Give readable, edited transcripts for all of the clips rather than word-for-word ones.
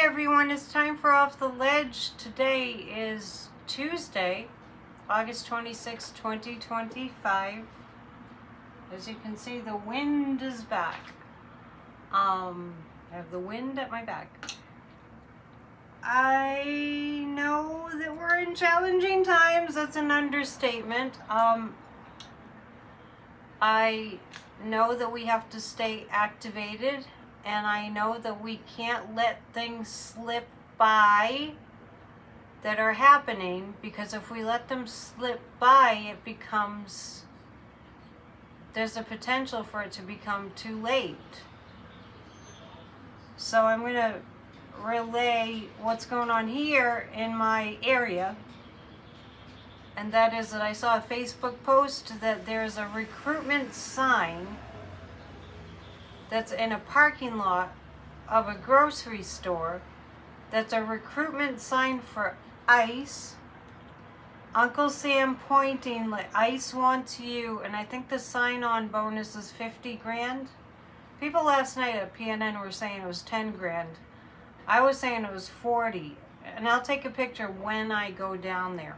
everyone, it's time for Off the Ledge. Today is Tuesday, August 26, 2025. As you can see, the wind is back. I have the wind at my back. I know that we're in challenging times. That's an understatement. I know that we have to stay activated, and I know that we can't let things slip by that are happening, because if we let them slip by, there's a potential for it to become too late. So I'm going to relay what's going on here in my area. And that is that I saw a Facebook post that there's a recruitment sign that's in a parking lot of a grocery store. That's a recruitment sign for ICE. Uncle Sam pointing like ICE wants you, and I think the sign-on bonus is 50 grand. People last night at PNN were saying it was 10 grand. I was saying it was 40, and I'll take a picture when I go down there.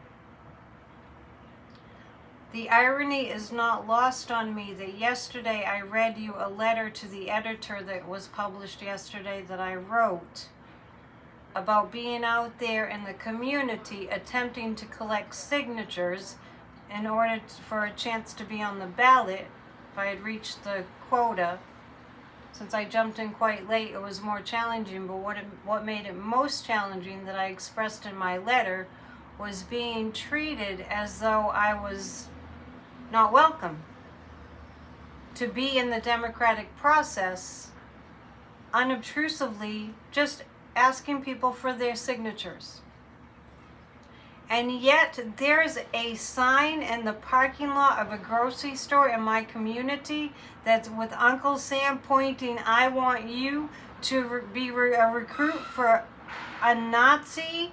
The irony is not lost on me that yesterday I read you a letter to the editor that was published yesterday that I wrote about being out there in the community attempting to collect signatures in order for a chance to be on the ballot. If I had reached the quota, since I jumped in quite late, it was more challenging. But what made it most challenging that I expressed in my letter was being treated as though I was not welcome to be in the democratic process, unobtrusively just asking people for their signatures. And yet there's a sign in the parking lot of a grocery store in my community that's with Uncle Sam pointing, I want you to be a recruit for a Nazi,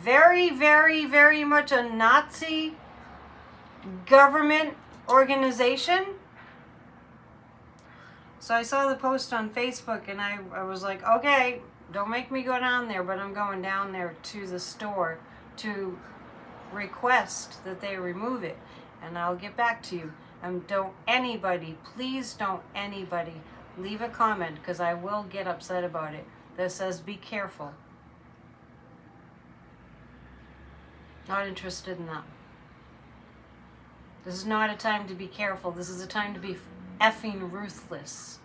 very, very, very much a Nazi government organization. So I saw the post on Facebook, and I was like, okay, don't make me go down there, but I'm going down there to the store to request that they remove it, and I'll get back to you. And please don't anybody leave a comment, because I will get upset about it, that says be careful. Not interested in that. This is not a time to be careful. This is a time to be effing ruthless.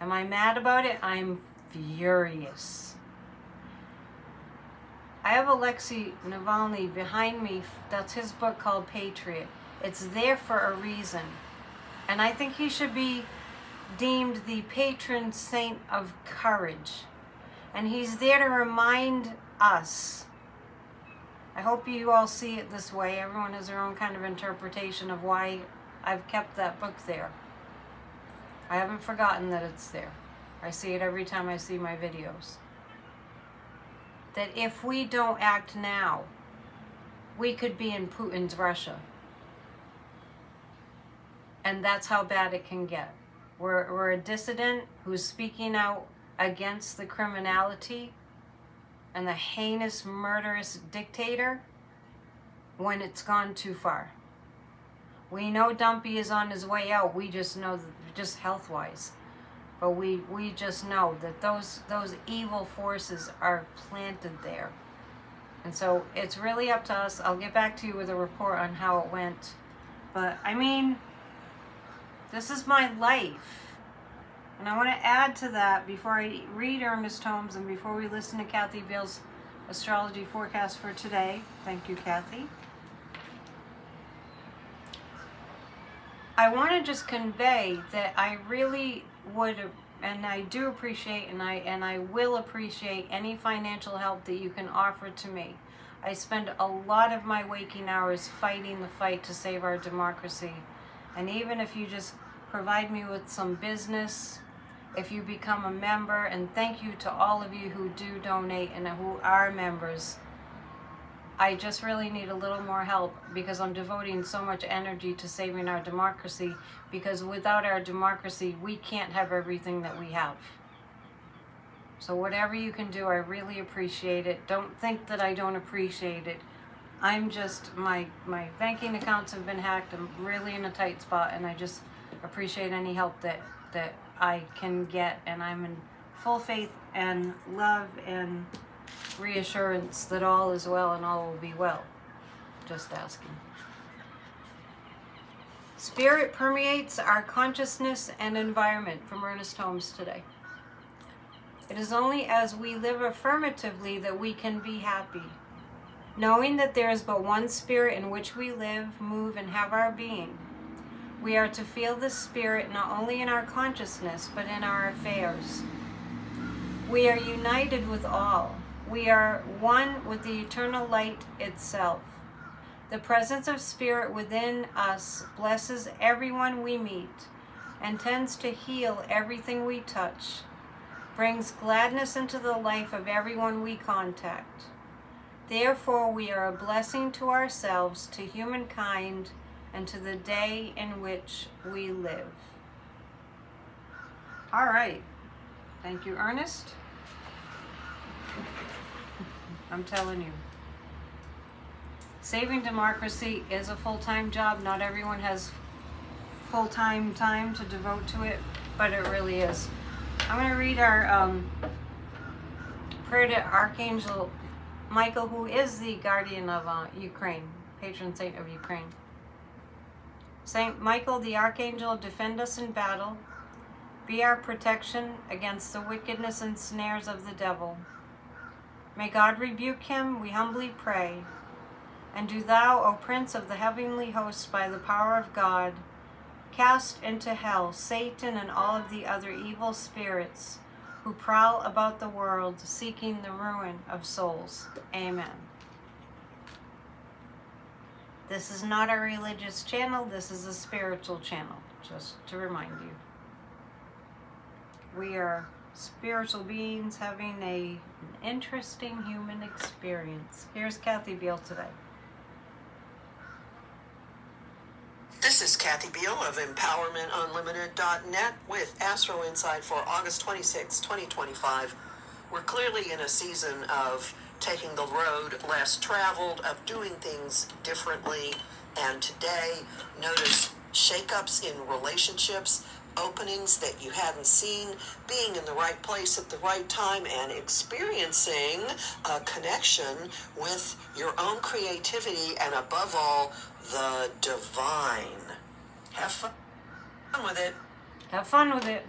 Am I mad about it? I'm furious. I have Alexei Navalny behind me. That's his book called Patriot. It's there for a reason. And I think he should be deemed the patron saint of courage. And he's there to remind us. I hope you all see it this way. Everyone has their own kind of interpretation of why I've kept that book there. I haven't forgotten that it's there. I see it every time I see my videos. That if we don't act now, we could be in Putin's Russia. And that's how bad it can get. We're a dissident who's speaking out against the criminality and the heinous, murderous dictator when it's gone too far. We know Dumpy is on his way out. We just know, just health-wise. But we just know that those evil forces are planted there. And so it's really up to us. I'll get back to you with a report on how it went. But, I mean, this is my life. And I want to add to that, before I read Ernest Holmes and before we listen to Kathy Bill's astrology forecast for today. Thank you, Kathy. I want to just convey that I really would, and I do appreciate, and I will appreciate any financial help that you can offer to me. I spend a lot of my waking hours fighting the fight to save our democracy. And even if you just provide me with some business, if you become a member, and thank you to all of you who do donate and who are members. I just really need a little more help, because I'm devoting so much energy to saving our democracy, because without our democracy, we can't have everything that we have. So whatever you can do, I really appreciate it. Don't think that I don't appreciate it. I'm just, my banking accounts have been hacked. I'm really in a tight spot, and I just appreciate any help that I can get. And I'm in full faith and love and reassurance that all is well and all will be well. Just asking. Spirit permeates our consciousness and environment, from Ernest Holmes today. It is only as we live affirmatively that we can be happy. Knowing that there is but one spirit in which we live, move, and have our being, we are to feel this spirit not only in our consciousness, but in our affairs. We are united with all. We are one with the eternal light itself. The presence of spirit within us blesses everyone we meet and tends to heal everything we touch, brings gladness into the life of everyone we contact. Therefore, we are a blessing to ourselves, to humankind, and to the day in which we live. All right. Thank you, Ernest. I'm telling you. Saving democracy is a full-time job. Not everyone has full-time time to devote to it, but it really is. I'm going to read our prayer to Archangel Michael, who is the guardian of Ukraine, patron saint of Ukraine. Saint Michael, the Archangel, defend us in battle. Be our protection against the wickedness and snares of the devil. May God rebuke him, we humbly pray. And do thou, O Prince of the heavenly hosts, by the power of God, cast into hell Satan and all of the other evil spirits who prowl about the world seeking the ruin of souls. Amen. This is not a religious channel, this is a spiritual channel, just to remind you. We are spiritual beings having an interesting human experience. Here's Kathy Beal today. This is Kathy Beal of EmpowermentUnlimited.net with Astro Insight for August 26, 2025. We're clearly in a season of taking the road less traveled, of doing things differently, and today, notice shakeups in relationships, openings that you hadn't seen, being in the right place at the right time, and experiencing a connection with your own creativity and, above all, the divine. Have fun with it. Have fun with it.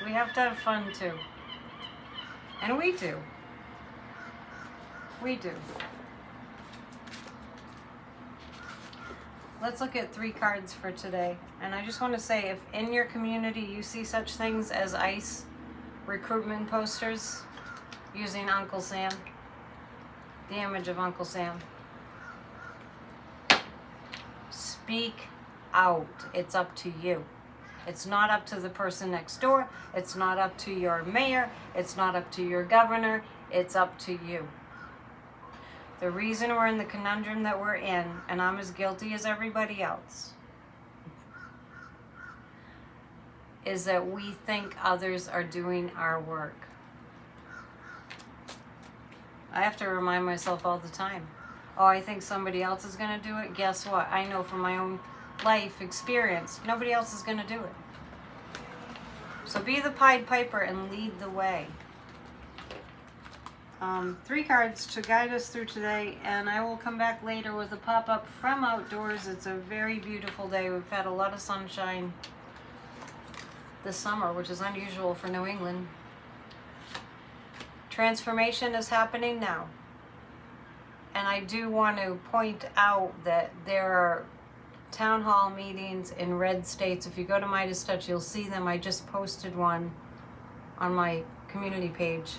We have to have fun too. And we do. We do. Let's look at 3 cards for today. And I just want to say, if in your community you see such things as ICE recruitment posters using Uncle Sam, the image of Uncle Sam, speak out. It's up to you. It's not up to the person next door. It's not up to your mayor. It's not up to your governor. It's up to you. The reason we're in the conundrum that we're in, and I'm as guilty as everybody else, is that we think others are doing our work. I have to remind myself all the time. Oh, I think somebody else is going to do it. Guess what? I know from my own life experience, nobody else is going to do it. So be the Pied Piper and lead the way. 3 cards to guide us through today, and I will come back later with a pop-up from outdoors. It's a very beautiful day. We've had a lot of sunshine this summer, which is unusual for New England. Transformation is happening now. And I do want to point out that there are town hall meetings in red states. If you go to Midas Touch, you'll see them. I just posted one on my community page.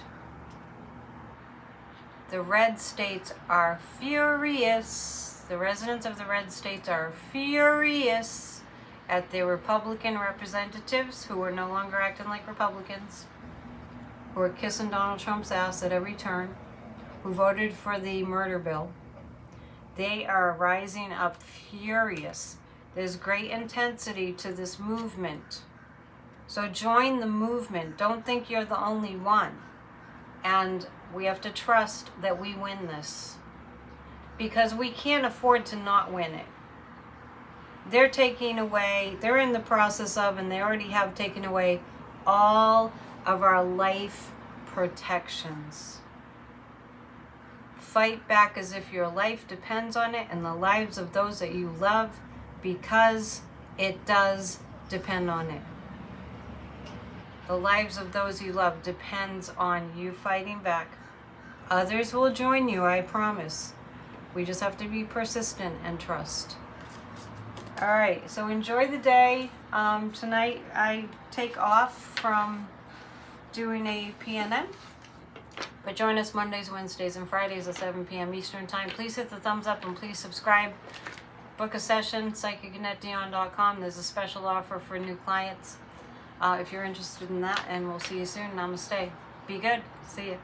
The red states are furious. The residents of the red states are furious at their Republican representatives who are no longer acting like Republicans, who are kissing Donald Trump's ass at every turn, who voted for the murder bill. They are rising up furious. There's great intensity to this movement So join the movement. Don't think you're the only one. And we have to trust that we win this, because we can't afford to not win it. They're taking away, they're in the process of, and they already have taken away all of our life protections. Fight back as if your life depends on it and the lives of those that you love, because it does depend on it. The lives of those you love depends on you fighting back. Others will join you, I promise. We just have to be persistent and trust. All right, so enjoy the day. Tonight I take off from doing a PNN, but join us Mondays, Wednesdays, and Fridays at 7 p.m. Eastern Time. Please hit the thumbs up and please subscribe. Book a session, psychicnetdion.com. There's a special offer for new clients if you're interested in that, and we'll see you soon. Namaste. Be good. See you.